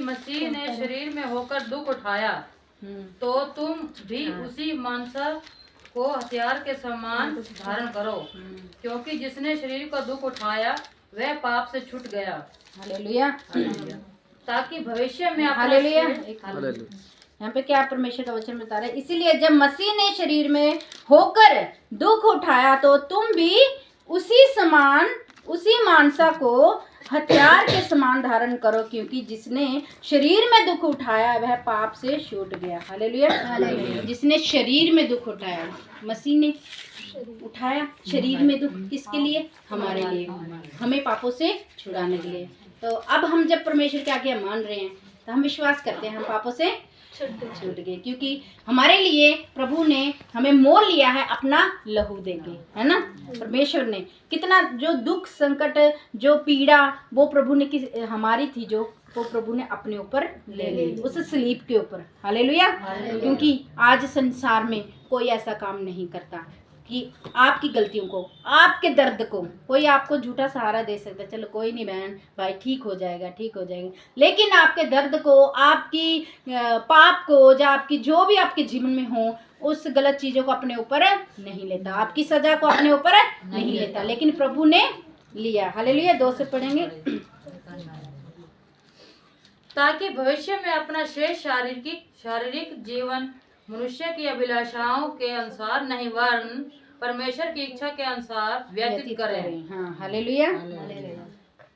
मसीह ने शरीर में होकर दुख उठाया तो तुम भी उसी मानसा को हथियार के समान धारण करो, क्योंकि जिसने शरीर का दुख उठाया वह पाप से छूट गया। हालेलुया। ताकि भविष्य में हालेलुया। यहाँ पे क्या परमेश्वर का वचन बता रहा है, इसीलिए जब मसीह ने शरीर में होकर दुख उठाया तो तुम भी उसी मानसा को हथियार के समान धारण करो, क्योंकि जिसने शरीर में दुख उठाया वह पाप से छूट गया। हालेलुया। जिसने शरीर में दुख उठाया, मसीह ने उठाया शरीर में दुख, किसके लिए? हमारे लिए, हमें पापों से छुड़ाने के लिए। तो अब हम जब परमेश्वर के आगे मान रहे हैं तो हम विश्वास करते हैं हम पापों से छूट गए, क्योंकि हमारे लिए प्रभु ने हमें मोल लिया है अपना लहू देके, है ना। परमेश्वर ने कितना जो दुख संकट जो पीड़ा वो प्रभु ने हमारी थी जो वो प्रभु ने अपने ऊपर ले ली उस सलीब के ऊपर। हालेलुया। क्योंकि आज संसार में कोई ऐसा काम नहीं करता कि आपकी गलतियों को, आपके दर्द को कोई आपको झूठा सहारा दे सकता, चलो कोई नहीं बहन भाई ठीक हो जाएगा ठीक हो जाएगा, लेकिन आपके दर्द को, आपकी पाप को, या आपकी जो भी आपके जीवन में हो उस गलत चीज़ों को अपने ऊपर नहीं लेता, आपकी सजा को अपने ऊपर नहीं लेता, लेकिन प्रभु ने लिया। हालेलुया। 2 से पढ़ेंगे। ताकि भविष्य में अपना शेष शारीरिक जीवन मनुष्य की अभिलाषाओं के अनुसार नहीं वरन परमेश्वर की इच्छा के अनुसार व्यतीत करें। हाँ, हालेलुया।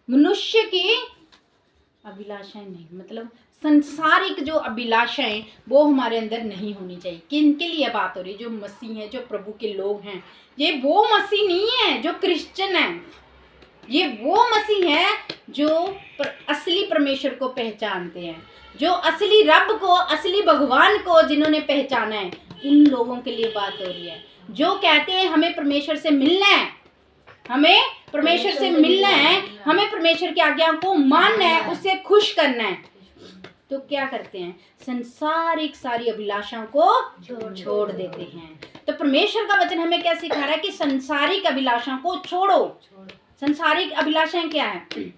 मनुष्य की अभिलाषाएं नहीं, मतलब संसारिक जो अभिलाषाएं वो हमारे अंदर नहीं होनी चाहिए। किनके लिए बात हो रही है? जो मसीह हैं, जो प्रभु के लोग हैं। ये वो मसीह नहीं है जो क्रिश्चियन है, ये वो मसीह है जो असली परमेश्वर को पहचानते हैं, जो असली रब को, असली भगवान को जिन्होंने पहचाना है, उन लोगों के लिए बात हो रही है। जो कहते हैं हमें परमेश्वर से मिलना है, हमें परमेश्वर से मिलना है, हमें परमेश्वर की आज्ञा को मानना है, उससे खुश करना है, तो क्या करते हैं? संसारिक सारी अभिलाषाओं को छोड़ देते हैं। तो परमेश्वर का वचन हमें क्या सिखा रहा है कि संसारिक अभिलाषाओं को छोड़ो। संसारिक अभिलाषाएं क्या है?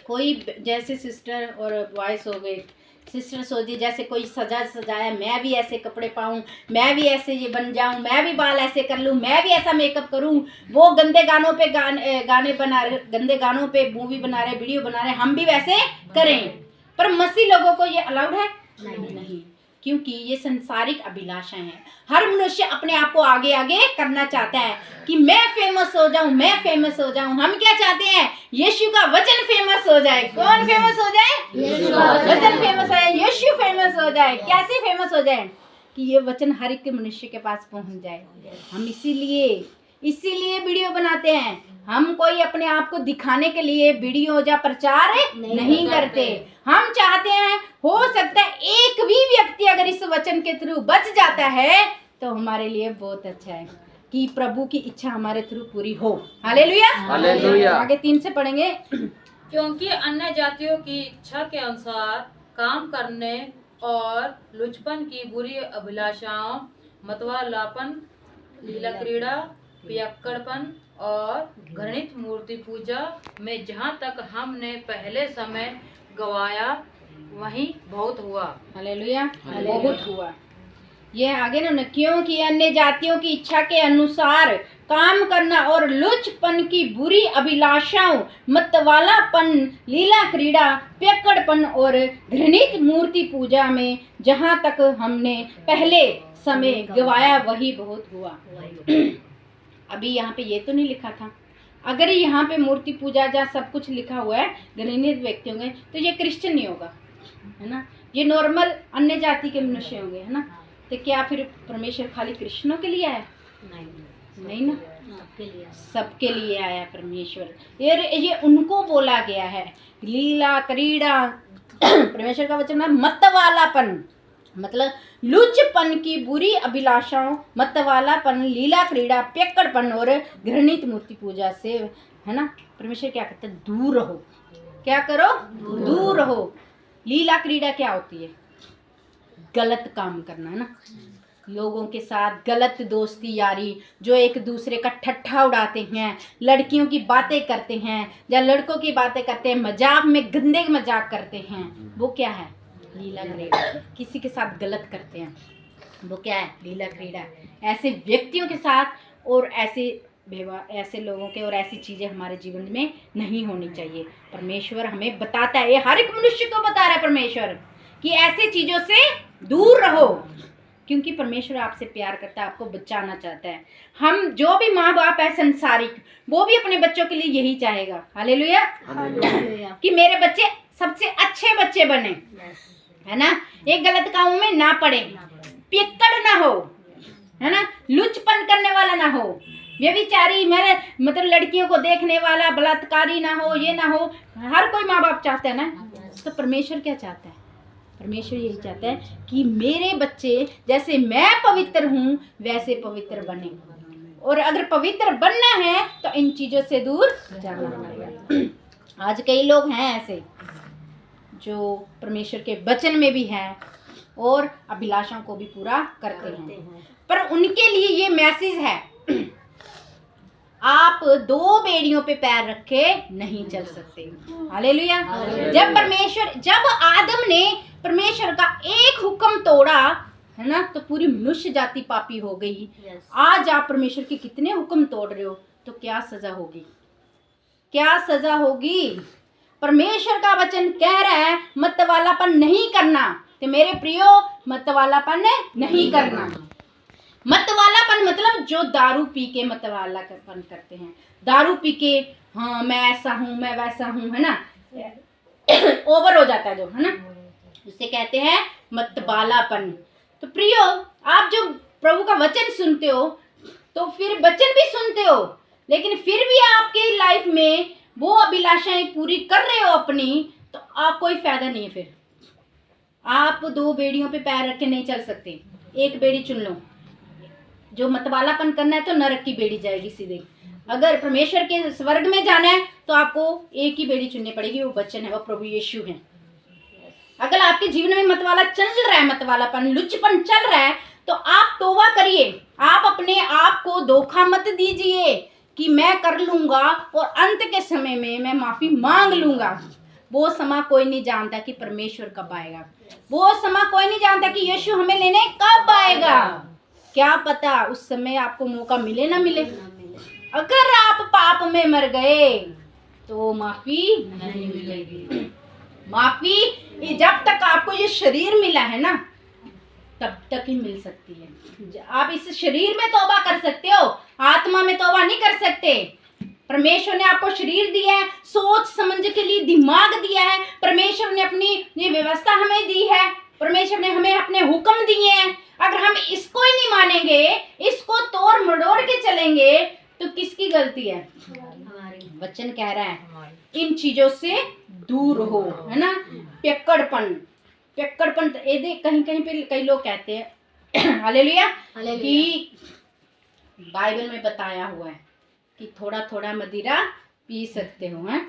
कोई जैसे सिस्टर और बॉयज हो गए, सिस्टर सोचिए जैसे कोई सजाया, मैं भी ऐसे कपड़े पाऊँ, मैं भी ऐसे ये बन जाऊँ, मैं भी बाल ऐसे कर लूँ, मैं भी ऐसा मेकअप करूँ। वो गंदे गानों पे गाने बना रहे, गंदे गानों पे मूवी बना रहे, वीडियो बना रहे, हम भी वैसे करें। पर मसीह लोगों को ये अलाउड है? नहीं, क्योंकि ये संसारिक अभिलाषाएं हैं। हर मनुष्य अपने आप को आगे आगे करना चाहता है कि मैं फेमस हो जाऊं, मैं फेमस हो जाऊं। हम क्या चाहते हैं? यीशु का वचन फेमस हो जाए। कौन फेमस हो जाए? वचन फेमस हो जाए, यीशु फेमस हो जाए। कैसे फेमस हो जाए? कि ये वचन हर एक मनुष्य के पास पहुंच जाए। हम इसीलिए वीडियो बनाते हैं। हम कोई अपने आप को दिखाने के लिए वीडियो या प्रचार नहीं करते। हम चाहते हैं हो सकता है एक भी व्यक्ति अगर इस वचन के थ्रू बच जाता है तो हमारे लिए बहुत अच्छा है कि प्रभु की इच्छा हमारे थ्रू पूरी हो। हालेलुया। हालेलुया। आगे 3 से पढ़ेंगे। क्योंकि अन्य जातियों की इच्छा के अनुसार काम करने और लुचपन की बुरी अभिलाषाओं, मतवालापन, लीला क्रीड़ा, पियक्कड़पन और घृणित मूर्ति पूजा में जहाँ तक हमने पहले समय गवाया वहीं बहुत हुआ। हालेलुया। बहुत हुआ। ये आगे ना, क्योंकि अन्य जातियों की इच्छा के अनुसार काम करना और लुचपन की बुरी अभिलाषाओं, मतवालापन, लीला क्रीड़ा, पियक्कड़पन और घृणित मूर्ति पूजा में जहाँ तक हमने पहले समय गवाया वही बहुत हुआ। अभी यहाँ पे ये तो नहीं लिखा था। अगर यहाँ पे मूर्ति पूजा या सब कुछ लिखा हुआ है घृणित व्यक्ति होंगे तो ये क्रिश्चियन नहीं होगा, है ना। ये नॉर्मल अन्य जाति के मनुष्य होंगे, है ना। तो क्या फिर परमेश्वर खाली कृष्णों के लिए आया? नहीं ना, सबके लिए आया परमेश्वर। ये उनको बोला गया है। लीला क्रीड़ा परमेश्वर का वचन है मतवालापन, मतलब लुचपन की बुरी अभिलाषाओं, मतवालापन, लीला क्रीड़ा, पियक्कड़पन और घृणित मूर्ति पूजा से, है ना, परमेश्वर क्या कहते हैं? दूर रहो। क्या करो? दूर रहो। लीला क्रीड़ा क्या होती है? गलत काम करना, है ना। लोगों के साथ गलत दोस्ती यारी, जो एक दूसरे का ठट्ठा उड़ाते हैं, लड़कियों की बातें करते हैं या लड़कों की बातें करते हैं, मजाक में गंदे मजाक करते हैं, वो क्या है? लीला क्रीड़ा। किसी के साथ गलत करते हैं, वो क्या है? लीला क्रीड़ा। ऐसे व्यक्तियों के साथ और ऐसे लोगों के और ऐसी चीज़ें हमारे जीवन में नहीं होनी चाहिए। परमेश्वर हमें बताता है, ये हर एक मनुष्य को बता रहा है परमेश्वर कि ऐसे चीज़ों से दूर रहो, क्योंकि परमेश्वर आपसे प्यार करता है, आपको बचाना चाहता है। हम जो भी माँ बाप है संसारिक, वो भी अपने बच्चों के लिए यही चाहेगा, हालेलुया, कि मेरे बच्चे सबसे अच्छे बच्चे बने, है ना, एक गलत कामों में ना पड़े, पियक्कड़ ना हो, है ना, लुचपन करने वाला ना हो, व्यभिचारी मेरे मतलब लड़कियों को देखने वाला बलात्कारी ना हो, ये ना हो। हर कोई माँ बाप चाहता है ना। तो परमेश्वर क्या चाहता है? परमेश्वर यही चाहता है कि मेरे बच्चे जैसे मैं पवित्र हूँ वैसे पवित्र बने, और अगर पवित्र बनना है तो इन चीज़ों से दूर जाना पड़ेगा। आज कई लोग हैं ऐसे जो परमेश्वर के वचन में भी हैं और अभिलाषाओं को भी पूरा करते हैं, पर उनके लिए ये मैसेज है, आप दो बेड़ियों पे पैर रखे नहीं चल सकते। हालेलुया। जब आदम ने परमेश्वर का एक हुक्म तोड़ा, है ना, तो पूरी मनुष्य जाति पापी हो गई। आज आप परमेश्वर के कितने हुक्म तोड़ रहे हो, तो क्या सजा होगी? क्या सजा होगी? परमेश्वर का वचन कह रहा है मतवालापन नहीं करना। तो मेरे प्रियो, मतवालापन नहीं करना। मतवालापन मतलब जो दारू पी के मतवालापन करते हैं, दारू पी के हाँ मैं ऐसा हूँ मैं वैसा हूँ, है ना, ओवर हो जाता है जो, है ना, उसे कहते हैं मतवालापन। तो प्रियो, आप जो प्रभु का वचन सुनते हो तो फिर वचन भी सुनते हो, लेकिन फिर भी आपकी लाइफ में वो अभिलाषाएं पूरी कर रहे हो अपनी, तो आप कोई फायदा नहीं है। फिर आप दो बेड़ियों पे पैर रख के नहीं चल सकते। एक बेड़ी चुन लो। जो मतवालापन करना है तो नरक की बेड़ी जाएगी सीधे। अगर परमेश्वर के स्वर्ग में जाना है तो आपको एक ही बेड़ी चुननी पड़ेगी, वो वचन है, वो प्रभु यीशु है। अगर आपके जीवन में मतवाला चल रहा है, मतवालापन लुच्चपन चल रहा है, तो आप तौबा करिए। आप अपने आप को धोखा मत दीजिए कि मैं कर लूंगा और अंत के समय में मैं माफी मांग लूंगा। वो समय कोई नहीं जानता कि परमेश्वर कब आएगा। वो समय कोई नहीं जानता कि यीशु हमें लेने कब आएगा। क्या पता उस समय आपको मौका मिले ना मिले। अगर आप पाप में मर गए तो माफी नहीं मिलेगी। माफी जब तक आपको ये शरीर मिला है ना, तब तक ही मिल सकती है। आप इस शरीर में तौबा कर सकते हो, आत्मा में तौबा नहीं कर सकते। परमेश्वर ने आपको शरीर दिया है, सोच समझ के लिए दिमाग दिया है, परमेश्वर ने अपनी ये व्यवस्था हमें दी है, परमेश्वर ने हमें अपने हुक्म दिए हैं। अगर हम इसको ही नहीं मानेंगे, इसको तोड़ मड़ोड़ के चलेंगे, तो किसकी गलती है? वचन कह रहा है इन चीजों से दूर हो, है ना। पियक्कड़पन कहीं कहीं पे कई लोग कहते हैं हालेलुया कि बाइबल में बताया हुआ है कि थोड़ा थोड़ा मदिरा पी सकते हो, हैं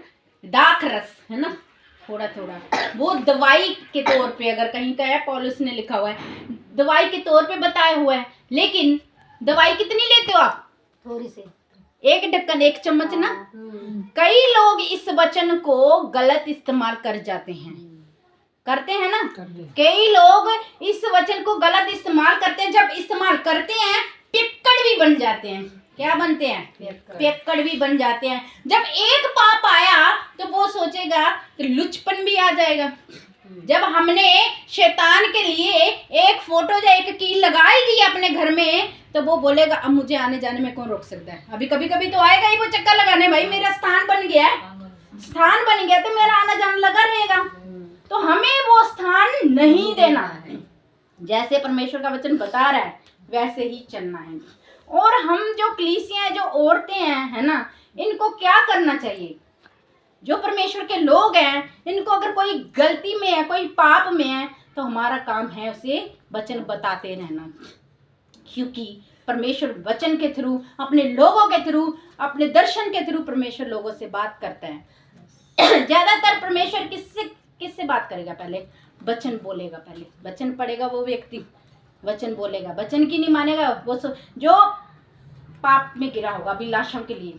दाख रस, है ना, थोड़ा थोड़ा, वो दवाई के तौर पे अगर कहीं का है, पौलुस ने लिखा हुआ है दवाई के तौर पे बताया हुआ है। लेकिन दवाई कितनी लेते हो आप? थोड़ी सी, एक ढक्कन, एक चम्मच ना। कई लोग इस वचन को गलत इस्तेमाल कर जाते हैं, करते हैं ना। कई लोग इस वचन को गलत इस्तेमाल करते हैं। जब इस्तेमाल करते हैं पियक्कड़ भी बन जाते हैं। क्या बनते हैं? पियक्कड़ भी बन जाते हैं। जब एक पाप आया तो वो सोचेगा कि लुचपन भी आ जाएगा। जब हमने शैतान के लिए एक फोटो या एक कील लगाई दी अपने घर में, तो वो बोलेगा अब मुझे आने जाने में कौन रोक सकता है। अभी कभी कभी तो आएगा ही वो चक्कर लगाने, भाई मेरा स्थान बन गया है, स्थान बन गया तो मेरा आना जाना लगा रहेगा। तो हमें वो स्थान नहीं देना है। जैसे परमेश्वर का वचन बता रहा है वैसे ही चलना है। और हम जो कलीसियां हैं, जो औरतें हैं, है ना, इनको क्या करना चाहिए? जो परमेश्वर के लोग हैं, इनको अगर कोई गलती में है, कोई पाप में है, तो हमारा काम है उसे वचन बताते रहना। क्योंकि परमेश्वर वचन के थ्रू, अपने लोगों के थ्रू, अपने दर्शन के थ्रू परमेश्वर लोगों से बात करता है। ज्यादातर परमेश्वर किससे बात करेगा? पहले वचन बोलेगा, पहले वचन पढ़ेगा वो व्यक्ति, वचन बोलेगा, वचन की नहीं मानेगा वो जो पाप में गिरा होगा अभिलाषाओं के लिए,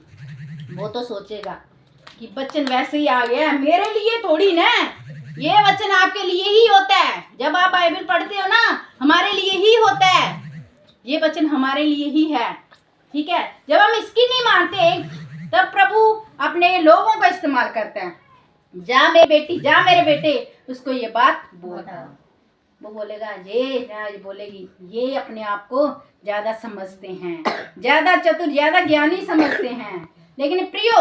वो तो सोचेगा कि वचन वैसे ही आ गया मेरे लिए थोड़ी ना, ये वचन आपके लिए ही होता है। जब आप बाइबल पढ़ते हो ना, हमारे लिए ही होता है, ये वचन हमारे लिए ही है, ठीक है। जब हम इसकी नहीं मानते तब प्रभु अपने लोगों का इस्तेमाल करते हैं, जा मेरी बेटी, जा मेरे बेटे, उसको ये बात बोल, वो बोलेगा ये बोलेगी ये अपने आप को ज्यादा समझते हैं, ज्यादा चतुर, ज्यादा ज्ञानी समझते हैं। लेकिन प्रियो,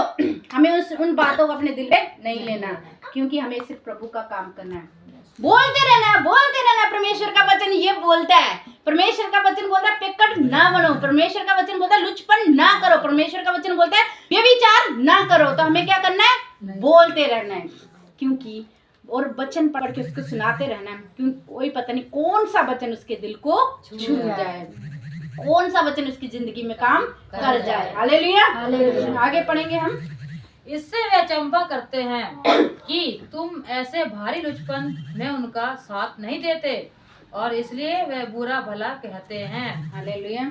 हमें उन बातों को अपने दिल पे नहीं लेना, क्योंकि हमें सिर्फ प्रभु का काम करना है, बोलते रहना, बोलते रहना। परमेश्वर का वचन ये बोलता है, परमेश्वर का वचन बोलता है पिकट ना बनो, परमेश्वर का वचन बोलता है लुचपन ना करो, परमेश्वर का वचन बोलता है व्यभिचार ना करो। तो हमें क्या करना है? बोलते रहना है, क्योंकि और वचन पढ़ के उसको सुनाते रहना है, क्योंकि कोई पता नहीं कौन सा वचन उसके दिल को छू जाए, कौन सा वचन उसकी जिंदगी में काम कर जाए। हालेलुया, आगे पढ़ेंगे हम। इससे वे चंपा करते हैं कि तुम ऐसे भारी लुचपन में उनका साथ नहीं देते, और इसलिए वे बुरा भला कहते हैं। हालेलुया,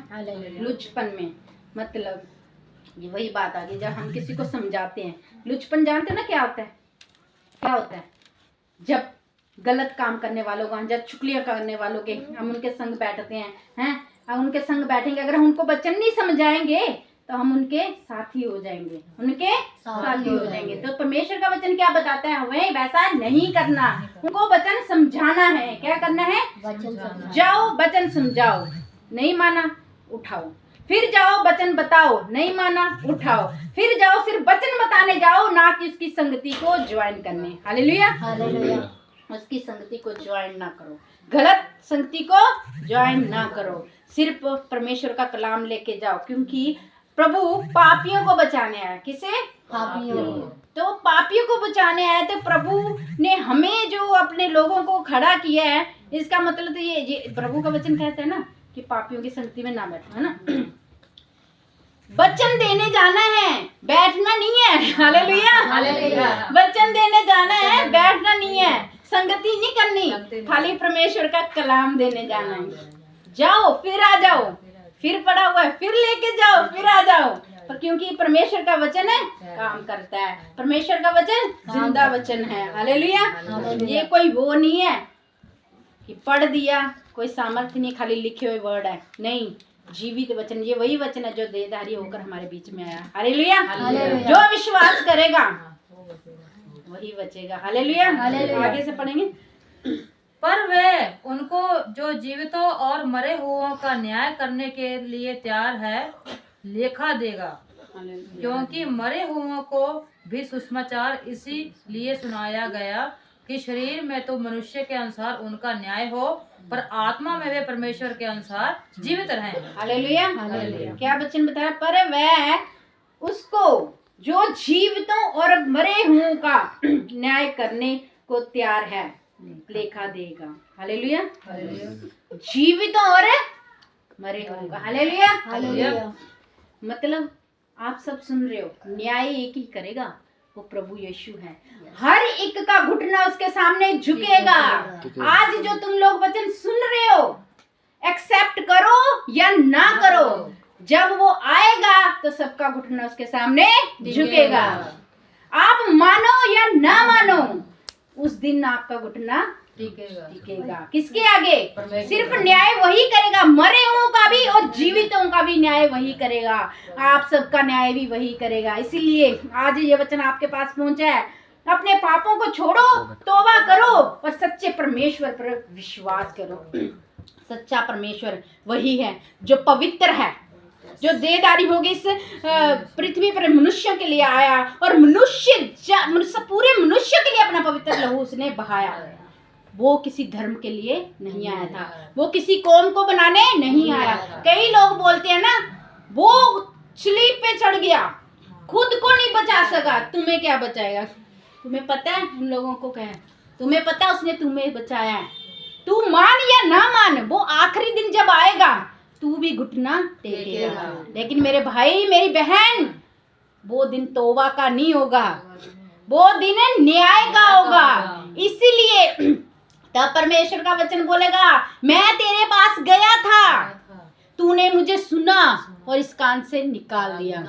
लुचपन में मतलब ये वही बात आ गई, जब हम किसी को समझाते हैं। लुचपन जानते ना क्या होता है? क्या होता है? जब गलत काम करने वालों का, जब चुगलियां करने वालों के हम उनके संग बैठते हैं, हम उनके संग बैठेंगे, अगर हम उनको वचन नहीं समझाएंगे तो हम उनके साथी हो जाएंगे, उनके साथी हो जाएंगे। तो परमेश्वर का वचन क्या बताता है? हमें वैसा नहीं करना, उनको वचन समझाना है। क्या करना है? जाओ वचन समझाओ, नहीं माना उठाओ, फिर जाओ वचन बताओ, नहीं माना उठाओ, फिर जाओ सिर्फ वचन बताने जाओ, ना कि उसकी संगति को ज्वाइन करने। हालेलुया, उसकी संगति को ज्वाइन ना करो, गलत संगति को ज्वाइन ना करो, सिर्फ परमेश्वर का कलाम लेके जाओ, क्योंकि प्रभु पापियों को बचाने आया। किसे? पापियों। तो पापियों को बचाने आया, तो प्रभु ने हमें जो अपने लोगों को खड़ा किया है, इसका मतलब तो ये प्रभु का वचन कहता है ना कि पापियों की संगति में ना बैठो, है ना। वचन देने जाना है, बैठना नहीं है। हालेलुया, वचन देने जाना है, बैठना नहीं है, संगति नहीं करनी, खाली परमेश्वर का कलाम देने जाना है। जाओ फिर आ जाओ, फिर पड़ा हुआ है फिर लेके जाओ, फिर आ जाओ, पर क्योंकि परमेश्वर का वचन है काम करता है, परमेश्वर का वचन जिंदा वचन है। हालेलुया, ये कोई वो नहीं है कि पढ़ दिया, कोई सामर्थ्य नहीं, खाली लिखे हुए वर्ड है, नहीं, जीवित वचन। ये वही वचन है जो देहधारी होकर हमारे बीच में आया। हालेलुया, जो विश्वास करेगा वही बचेगा। हालेलुया, आगे से पढ़ेंगे। पर वे उनको जो जीवितों और मरे हुओं का न्याय करने के लिए तैयार है लेखा देगा, क्योंकि मरे हुओं को भी सुसमाचार इसीलिए सुनाया गया कि शरीर में तो मनुष्य के अनुसार उनका न्याय हो, पर आत्मा में वे परमेश्वर के अनुसार जीवित रहें। हालेलुया, क्या वचन बताया? पर वह उसको जो जीवितों और मरे हुओं का न्याय करने को तैयार है लेखा देगा। हालेलुया, जीवितों और मरे हुओं का। हालेलुया, मतलब आप सब सुन रहे हो, न्याय एक ही करेगा, वो प्रभु यीशु है। हर एक का घुटना उसके सामने झुकेगा। आज जो तुम लोग वचन सुन रहे हो, एक्सेप्ट करो या ना करो, जब वो आएगा तो सबका घुटना उसके सामने झुकेगा। आप मानो या ना मानो, उस दिन आपका घुटना टिकेगा। किसके आगे? सिर्फ न्याय वही करेगा, मरे हुओं का भी और जीवितों का भी न्याय वही करेगा, आप सबका न्याय भी वही करेगा। इसीलिए आज ये वचन आपके पास पहुंचा है। अपने पापों को छोड़ो, तौबा करो और सच्चे परमेश्वर पर विश्वास करो। सच्चा परमेश्वर वही है जो पवित्र है, जो देहधारी होगी इस पृथ्वी पर मनुष्यों के लिए आया, और पूरे मनुष्य के लिए अपना पवित्र लहू उसने बहाया। वो किसी धर्म के लिए नहीं आया था, वो किसी कौम को बनाने नहीं आया। कई लोग बोलते हैं ना, वो स्लीप पे चढ़ गया, खुद को नहीं बचा सका, तुम्हें क्या बचाएगा? तुम्हें पता है उन लोगों को क्या है? तुम्हें पता है उसने तुम्हें बचाया है। तू मान या ना मान, वो आखिरी दिन जब आएगा तू भी घुटना टेकेगा। लेकिन मेरे भाई मेरी बहन, वो दिन तौबा का नहीं होगा, वो दिन न्याय का होगा। इसीलिए तब परमेश्वर का वचन बोलेगा, मैं तेरे पास गया था, तूने मुझे सुना और इस कान से निकाल दिया।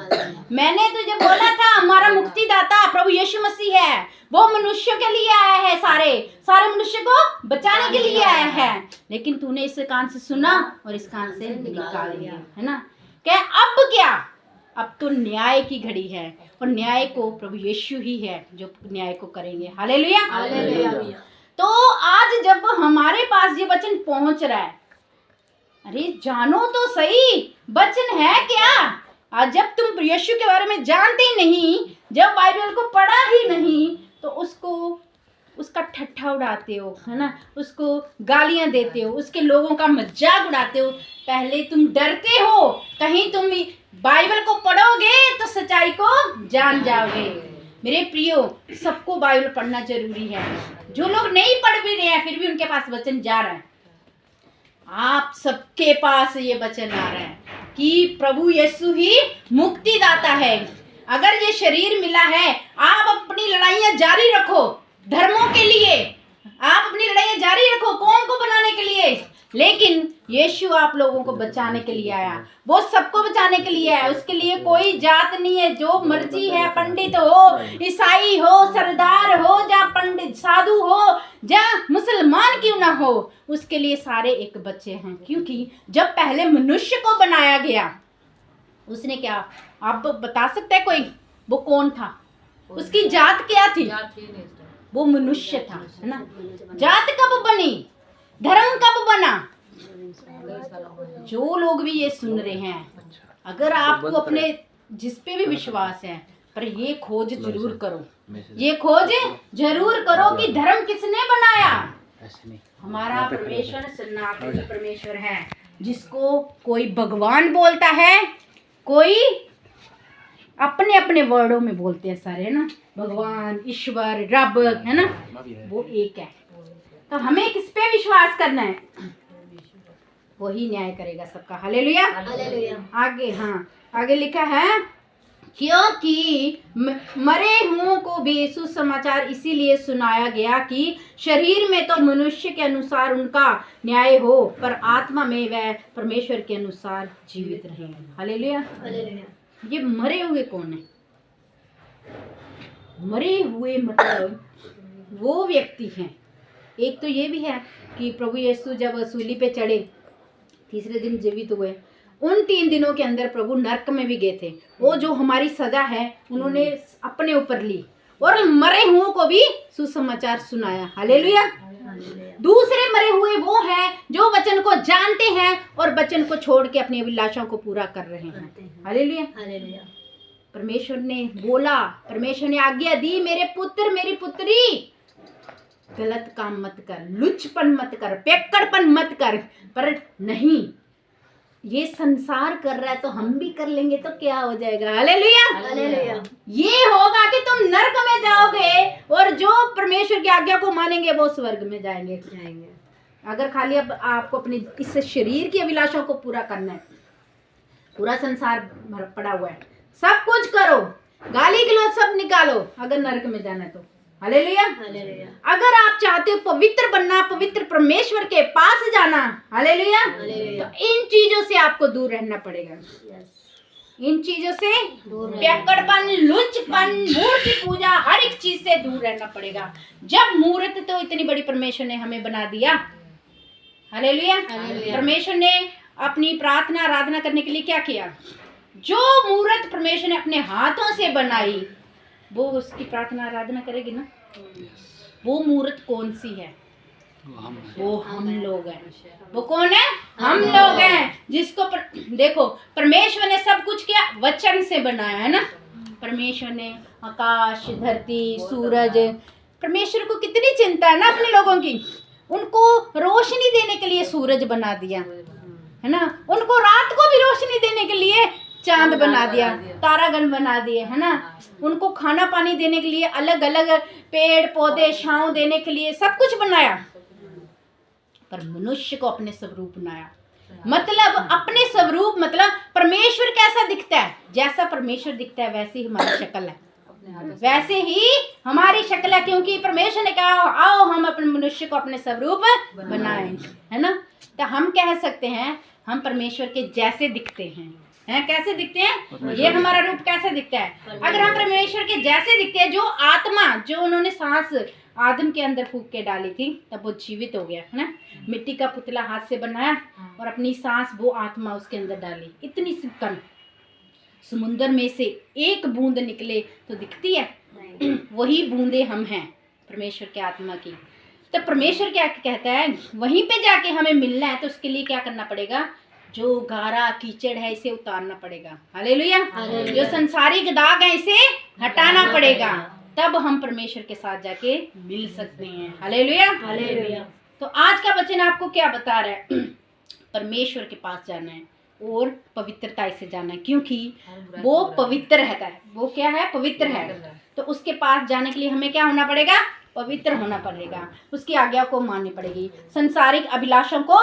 मैंने तुझे बोला था हमारा मुक्तिदाता प्रभु यीशु मसीह है, वो मनुष्यों के लिए आया है, सारे मनुष्य को बचाने के लिए आया है, लेकिन तूने इस कान से सुना और इस कान से निकाल दिया, है ना। क्या अब क्या, अब तो न्याय की घड़ी है और न्याय को प्रभु यीशु ही है जो न्याय को करेंगे। Hallelujah, hallelujah. तो आज जब हमारे पास ये वचन पहुंच रहा है, अरे जानो तो सही वचन है क्या। आज जब तुम यीशु के बारे में जानते ही नहीं, जब बाइबल को पढ़ा ही नहीं, तो उसका ठट्ठा उड़ाते हो, है ना, उसको गालियां देते हो, उसके लोगों का मजाक उड़ाते हो। पहले तुम डरते हो, कहीं तुम बाइबल को पढ़ोगे तो सच्चाई को जान जाओगे। मेरे प्रियो, सबको बाइबल पढ़ना जरूरी है। जो लोग नहीं पढ़ भी रहे हैं फिर भी उनके पास वचन जा रहा है। आप सबके पास ये वचन आ रहा है कि प्रभु यीशु ही मुक्तिदाता है। अगर ये शरीर मिला है, आप अपनी लड़ाइयां जारी रखो धर्मों के लिए, आप अपनी लड़ाइयां जारी रखो कौम को बनाने के लिए, लेकिन यीशु आप लोगों को बचाने के लिए आया। वो सबको बचाने के लिए आया, उसके लिए कोई जात नहीं है। जो मर्जी है, पंडित हो, ईसाई हो, सरदार हो, या पंडित साधु हो, या मुसलमान क्यों ना हो, उसके लिए सारे एक बच्चे हैं। क्योंकि जब पहले मनुष्य को बनाया गया, उसने क्या, आप बता सकते हैं कोई वो कौन था, उसकी जात क्या थी? वो मनुष्य था, है ना। जात कब बनी, धर्म कब बना? जो लोग भी ये सुन रहे हैं, अगर आपको अपने जिस पे भी विश्वास है, पर ये खोज जरूर करो, ये खोज जरूर करो कि धर्म किसने बनाया। हमारा परमेश्वर सनातन परमेश्वर है, जिसको कोई भगवान बोलता है, कोई अपने अपने वर्डों में बोलते हैं सारे, है ना, भगवान, ईश्वर, रब, है ना, वो एक है। तो हमें किस पे विश्वास करना है? वही न्याय करेगा सबका। Hallelujah, hallelujah. आगे, हाँ, आगे लिखा है, क्योंकि मरे हुओं को भी सुसमाचार इसीलिए सुनाया गया कि शरीर में तो मनुष्य के अनुसार उनका न्याय हो, पर आत्मा में वह परमेश्वर के अनुसार जीवित रहे। Hallelujah, hallelujah. ये मरे हुए कौन है? मरे हुए मतलब वो व्यक्ति हैं। एक तो ये भी है कि प्रभु यीशु जब सूली पे चढ़े, तीसरे दिन जीवित हुए, उन 3 दिनों के अंदर प्रभु नरक में भी गए थे। वो जो हमारी सजा है उन्होंने अपने ऊपर ली, और मरे हुओं को भी सुसमाचार सुनाया। हालेलुया। दूसरे मरे हुए वो हैं जो वचन को जानते हैं और वचन को छोड़ के अपनी अभिलाषाओं को पूरा कर रहे हैं। Hallelujah, hallelujah. परमेश्वर ने बोला, परमेश्वर ने आज्ञा दी, मेरे पुत्र मेरी पुत्री, गलत काम मत कर, लुचपन मत कर, पेक्कड़पन मत कर। पर नहीं, ये संसार कर रहा है तो हम भी कर लेंगे तो क्या हो जाएगा। Hallelujah, hallelujah. ये होगा कि तुम नरक में जाओगे और जो परमेश्वर की आज्ञा को मानेंगे वो स्वर्ग में जाएंगे। अगर खाली अब आपको अपने इस शरीर की अभिलाषाओं को पूरा करना है, पूरा संसार पड़ा हुआ है, सब कुछ करो, गाली गलौज सब निकालो, अगर नरक में जाना है तो। Hallelujah, hallelujah. अगर आप चाहते हो पवित्र बनना, पवित्र परमेश्वर के पास जाना, हालेलुया, तो इन चीजों से आपको दूर रहना पड़ेगा। इन चीजों से, पेक्कड़पन, लुचपन, मूर्ति पूजा, हर एक चीज से दूर रहना पड़ेगा। जब मूर्त तो इतनी बड़ी परमेश्वर ने हमें बना दिया। हालेलुया। परमेश्वर ने अपनी प्रार्थना आराधना करने के लिए क्या किया? जो मूर्त परमेश्वर ने अपने हाथों से बनाई, वो उसकी प्रार्थना आराधना करेगी ना। वो मूर्त कौन सी है? वो हम लोग हैं। वो कौन है? हम लोग हैं, जिसको देखो परमेश्वर ने सब कुछ किया, वचन से बनाया है ना। परमेश्वर ने आकाश, धरती, सूरज, परमेश्वर को कितनी चिंता है ना अपने लोगों की। उनको रोशनी देने के लिए सूरज बना दिया, है ना। उनको रात को भी रोशनी देने के लिए चांद बना दिया, तारागण बना दिए, है ना। उनको खाना पानी देने के लिए अलग अलग पेड़ पौधे, छांव देने के लिए सब कुछ बनाया। पर मनुष्य को अपने स्वरूप बनाया। मतलब अपने स्वरूप, मतलब परमेश्वर कैसा दिखता है? जैसा परमेश्वर दिखता है वैसी हमारी शक्ल है। वैसे ही हमारी शक्ल है, क्योंकि परमेश्वर ने कहा आओ हम अपने मनुष्य को अपने स्वरूप बनाएं, है ना। तो हम कह सकते हैं हम परमेश्वर के जैसे दिखते हैं कैसे दिखते हैं, ये हमारा रूप कैसे दिखता है। अगर हम परमेश्वर के जैसे दिखते हैं, जो आत्मा जो उन्होंने सांस आदम के अंदर फूंक के डाली थी तब वो जीवित हो गया, है ना। मिट्टी का पुतला हाथ से बनाया और अपनी सांस वो आत्मा उसके अंदर डाली, इतनी सी कण समुद्र में से एक बूंद निकले तो दिखती है, वही बूंदे हम हैं परमेश्वर के आत्मा की। तो परमेश्वर क्या कहता है, वहीं पे जाके हमें मिलना है तो उसके लिए क्या करना पड़ेगा, जो गारा कीचड़ है इसे उतारना पड़ेगा, हालेलुया। जो संसारिक दाग है इसे हटाना पड़ेगा, तब हम परमेश्वर के साथ जाके मिल सकते हैं, हालेलुया। तो आज का वचन आपको क्या बता रहा है, परमेश्वर के पास जाना है और पवित्रता से जाना है, क्योंकि वो पवित्र रहता है। वो क्या है, पवित्र है। तो उसके पास जाने के लिए हमें क्या होना पड़ेगा, पवित्र होना पड़ेगा, उसकी आज्ञा को माननी पड़ेगी, संसारिक अभिलाषों को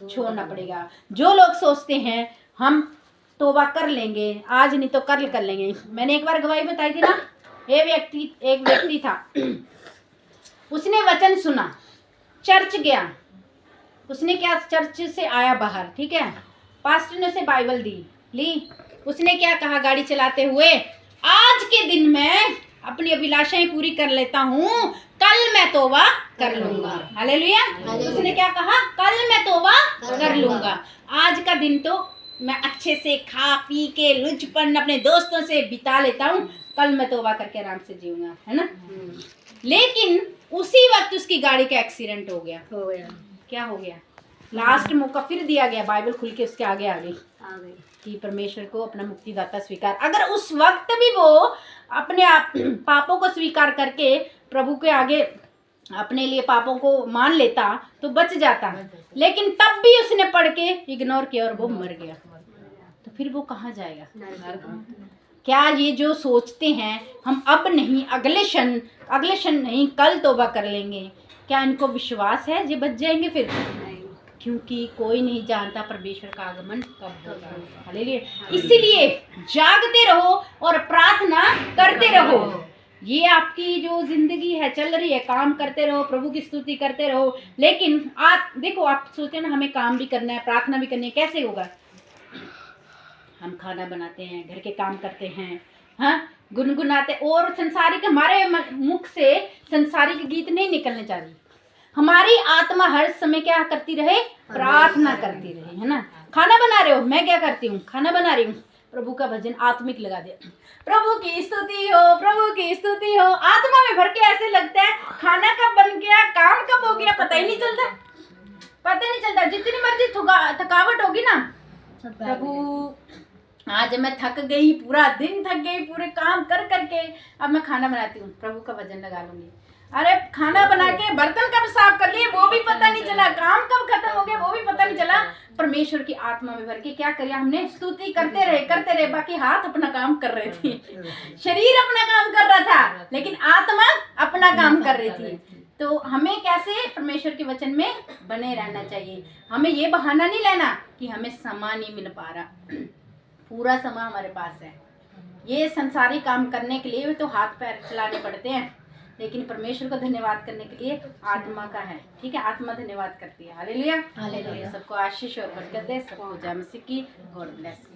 छोड़ना पड़ेगा। जो लोग सोचते हैं हम तौबा कर लेंगे आज नहीं तो कल कर लेंगे, मैंने एक बार गवाही बताई थी ना, एक व्यक्ति था, उसने वचन सुना, चर्च गया, उसने क्या चर्च से आया बाहर, ठीक है, पास्टर ने उसे बाइबल ली, उसने क्या कहा गाड़ी चलाते हुए, आज के दिन मैं अपनी अभिलाषाएं पूरी कर लेता हूँ, कल मैं तौबा कर लूंगा, हालेलुया। उसने क्या कहा, कल मैं तौबा कर लूंगा, आज का दिन तो मैं अच्छे से खा पी के लुचपन अपने दोस्तों से बिता लेता हूँ, कल मैं तौबा करके आराम से जीऊंगा, है ना। लेकिन उसी वक्त उसकी गाड़ी का एक्सीडेंट हो गया। क्या हो गया, लास्ट मौका फिर दिया गया, बाइबल खुल के उसके आगे आ गई कि परमेश्वर को अपना मुक्तिदाता स्वीकार। अगर उस वक्त भी वो अपने आप पापों को स्वीकार करके प्रभु के आगे अपने लिए पापों को मान लेता तो बच जाता, लेकिन तब भी उसने पढ़ के इग्नोर किया और वो मर गया, तो फिर वो कहाँ जाएगा। क्या ये जो सोचते हैं हम अब नहीं अगले क्षण नहीं कल तौबा कर लेंगे, क्या इनको विश्वास है ये बच जाएंगे फिर, क्योंकि कोई नहीं जानता परमेश्वर का आगमन कब होगा, हालेलुया। इसीलिए जागते रहो और प्रार्थना करते रहो। ये आपकी जो जिंदगी है चल रही है, काम करते रहो, प्रभु की स्तुति करते रहो, लेकिन आप देखो, आप सोचते हैं ना हमें काम भी करना है प्रार्थना भी करनी है, कैसे होगा। हम खाना बनाते हैं, घर के काम करते हैं, हाँ गुनगुनाते, और संसारिक हमारे मुख से संसारिक गीत नहीं निकलने चाहिए, हमारी आत्मा हर समय क्या करती रहे, प्रार्थना करती रहे, है ना। खाना बना रहे हो, मैं क्या करती हूँ, खाना बना रही हूँ, प्रभु का भजन आत्मिक लगा दिया, प्रभु की स्तुति हो, प्रभु की स्तुति हो, आत्मा में भर के ऐसे लगता है खाना कब बन गया, काम कब हो गया, पता ही नहीं चलता। जितनी मर्जी थकावट होगी ना, प्रभु आज मैं थक गई, पूरा दिन थक गई, पूरे काम कर करके अब मैं खाना बनाती हूँ, प्रभु का भजन लगा लूंगी। अरे खाना बना के बर्तन कब साफ कर लिए वो भी पता नहीं चला, काम कब खत्म हो गया वो भी पता नहीं चला। परमेश्वर की आत्मा में भर के क्या किया हमने, स्तुति करते रहे, बाकी हाथ अपना काम कर रहे थे, शरीर अपना काम कर रहा था, लेकिन आत्मा अपना काम कर रही थी। तो हमें कैसे परमेश्वर के वचन में बने रहना चाहिए, हमें ये बहाना नहीं लेना कि हमें समय नहीं मिल पा रहा, पूरा समय हमारे पास है। ये संसारी काम करने के लिए तो हाथ पैर चलाने पड़ते हैं, लेकिन परमेश्वर को धन्यवाद करने के लिए आत्मा का है, ठीक है, आत्मा धन्यवाद करती है, हालेलुया। सबको आशीष और बरकत दे, सबको जय मसीह की, गॉड ब्लेस।